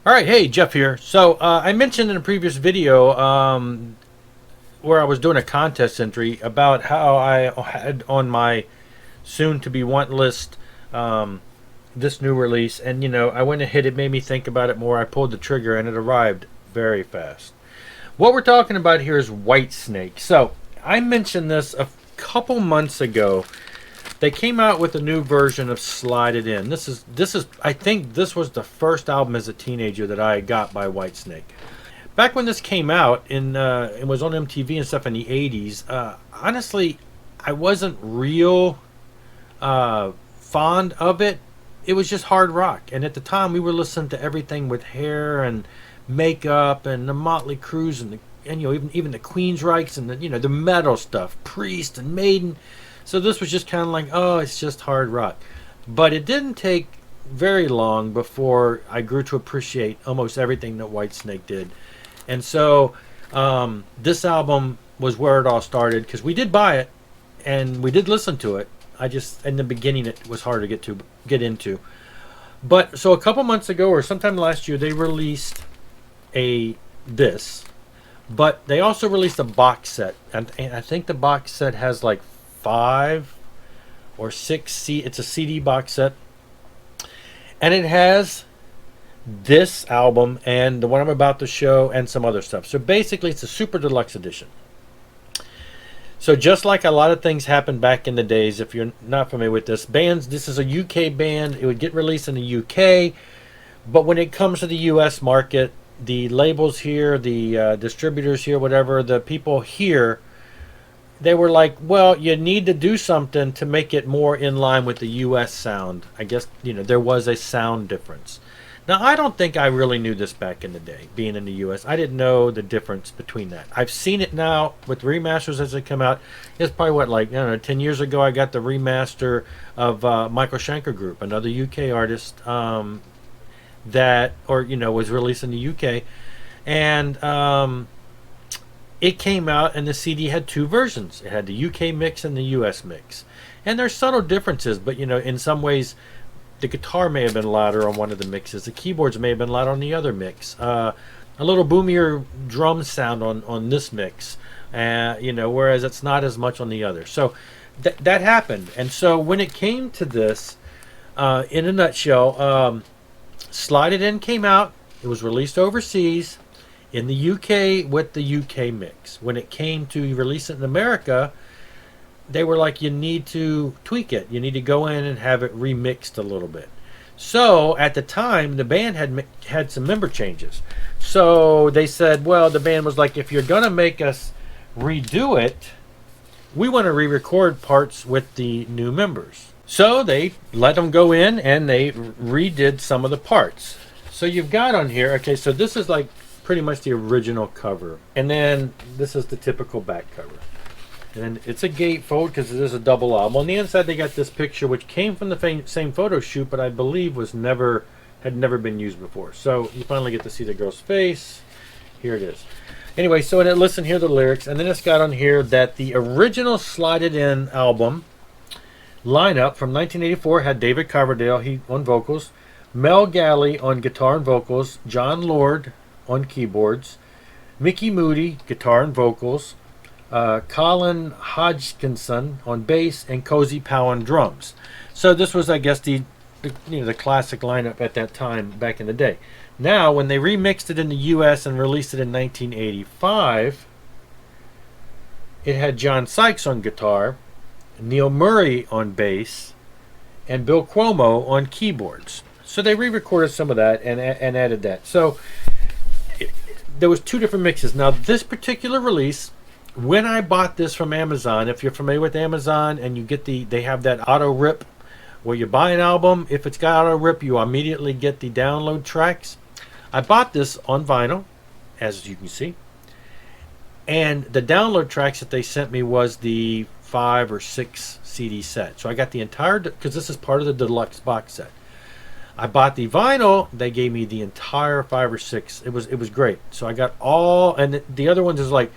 All right, hey, Jeff here. So I mentioned in a previous video where I was doing a contest entry about how I had on my soon-to-be want list this new release, and I went ahead. It made me think about it more. I pulled the trigger, and it arrived very fast. What we're talking about here is Whitesnake. So I mentioned this a couple months ago. They came out with a new version of Slide It In. This is I think this was the first album as a teenager that I got by Whitesnake. Back when this came out it was on MTV and stuff in the 80s. Honestly, I wasn't real fond of it. It was just hard rock, and at the time we were listening to everything with hair and makeup and the Motley Crues and even the Queensryches and the metal stuff, Priest and Maiden. So this was just kind of like, oh, it's just hard rock. But it didn't take very long before I grew to appreciate almost everything that Whitesnake did. And so this album was where it all started, because we did buy it and we did listen to it. I just, in the beginning, it was hard to get into. But so a couple months ago, or sometime last year, they released this. But they also released a box set, and I think the box set has like 5 or 6 it's a CD box set, and it has this album and the one I'm about to show and some other stuff. So basically it's a super deluxe edition. So just like a lot of things happened back in the days, if you're not familiar with this, this is a UK band. It would get released in the UK, but when it comes to the US market, the labels here, the distributors here, whatever, the people here, they were like, well, you need to do something to make it more in line with the U.S. sound. I guess, there was a sound difference. Now, I don't think I really knew this back in the day, being in the U.S. I didn't know the difference between that. I've seen it now with remasters as they come out. It's probably, 10 years ago, I got the remaster of Michael Schenker Group, another UK artist was released in the UK. And it came out, and the CD had 2 versions. It had the UK mix and the US mix. And there's subtle differences, but in some ways the guitar may have been louder on one of the mixes. The keyboards may have been louder on the other mix. A little boomier drum sound on this mix, whereas it's not as much on the other. So that happened. And so when it came to this, in a nutshell, Slide It In came out. It was released overseas in the UK with the UK mix. When it came to release it in America, they were like, you need to tweak it. You need to go in and have it remixed a little bit. So at the time, the band had some member changes. So they said, well, the band was like, if you're going to make us redo it, we want to re-record parts with the new members. So they let them go in and they redid some of the parts. So you've got on here, okay, so this is like pretty much the original cover. And then this is the typical back cover. And it's a gatefold because it is a double album. On the inside they got this picture which came from the same photo shoot, but I believe had never been used before. So you finally get to see the girl's face. Here it is. Anyway, so listen, here are the lyrics. And then it's got on here that the original Slide It In album lineup from 1984 had David Coverdale on vocals, Mel Galley on guitar and vocals, John Lord on keyboards, Mickey Moody guitar and vocals, Colin Hodgkinson on bass, and Cozy Powell on drums. So this was, I guess, the classic lineup at that time back in the day. Now, when they remixed it in the U.S. and released it in 1985, it had John Sykes on guitar, Neil Murray on bass, and Bill Cuomo on keyboards. So they re-recorded some of that and added that. So there was 2 different mixes. Now this particular release, when I bought this from Amazon, if you're familiar with Amazon and you get they have that auto rip where you buy an album, if it's got auto rip, you immediately get the download tracks. I bought this on vinyl, as you can see. And the download tracks that they sent me was the 5 or 6 CD set. So I got the entire, because this is part of the deluxe box set. I bought the vinyl. They gave me the entire 5 or 6. It was great. So I got all, and the other ones is like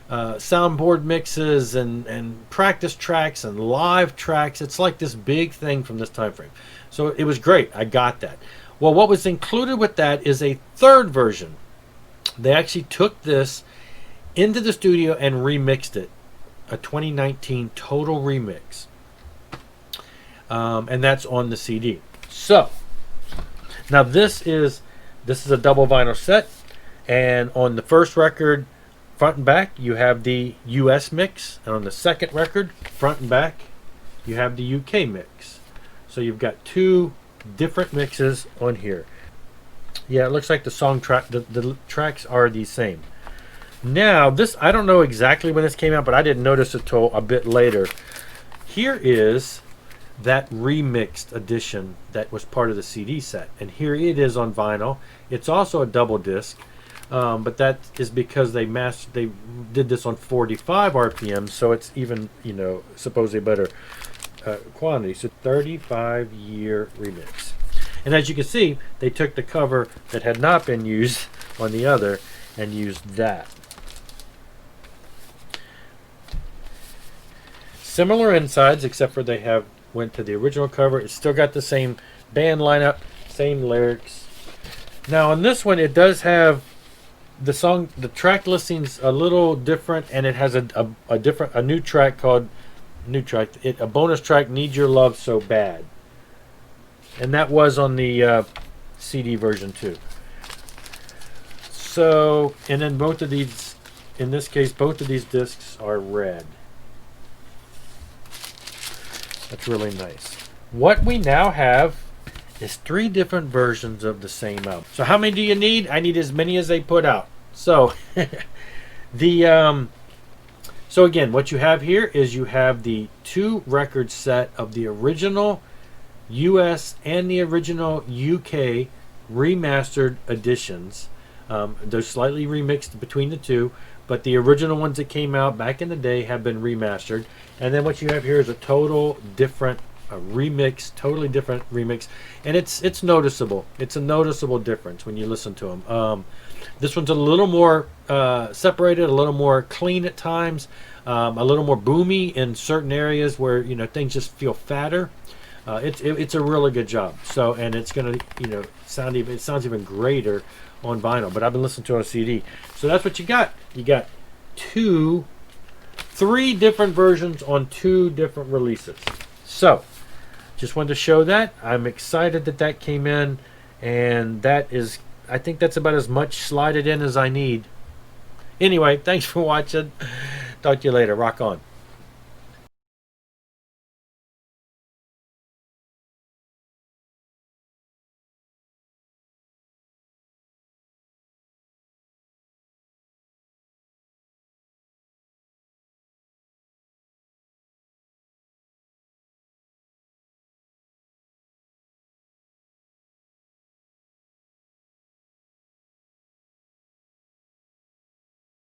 soundboard mixes and practice tracks and live tracks. It's like this big thing from this time frame. So it was great. I got that. Well, what was included with that is a third version. They actually took this into the studio and remixed it, a 2019 total remix, and that's on the CD. So now this is a double vinyl set, and on the first record, front and back, you have the US mix, and on the second record, front and back, you have the UK mix. So you've got two different mixes on here. Yeah, it looks like the song track, the tracks are the same. Now, this, I don't know exactly when this came out, but I didn't notice it till a bit later. Here is that remixed edition that was part of the CD set, and here it is on vinyl. It's also a double disc, but that is because they did this on 45 RPM, so it's even, you know, supposedly better quantity. So 35-year remix. And as you can see, they took the cover that had not been used on the other and used that. Similar insides, except for they went to the original cover. It's still got the same band lineup, same lyrics. Now on this one, it does have the track listings a little different, and it has a new track called a bonus track, Need Your Love So Bad, and that was on the CD version too. So, and then both of these, in this case, both of these discs are red. That's really nice. What we now have is 3 different versions of the same album. So how many do you need? I need as many as they put out. So so again, what you have here is you have the 2 record set of the original US and the original UK remastered editions. They're slightly remixed between the two, but the original ones that came out back in the day have been remastered. And then what you have here is a total different remix, totally different remix, and it's noticeable. It's a noticeable difference when you listen to them. This one's a little more separated, a little more clean at times, a little more boomy in certain areas where, you know, things just feel fatter. It's a really good job. So, and it's gonna, you know, it sounds even greater on vinyl. But I've been listening to it on CD. So that's what you got. You got 3 different versions on 2 different releases. So, just wanted to show that. I'm excited that came in, and I think that's about as much Slide It In as I need. Anyway, thanks for watching. Talk to you later. Rock on.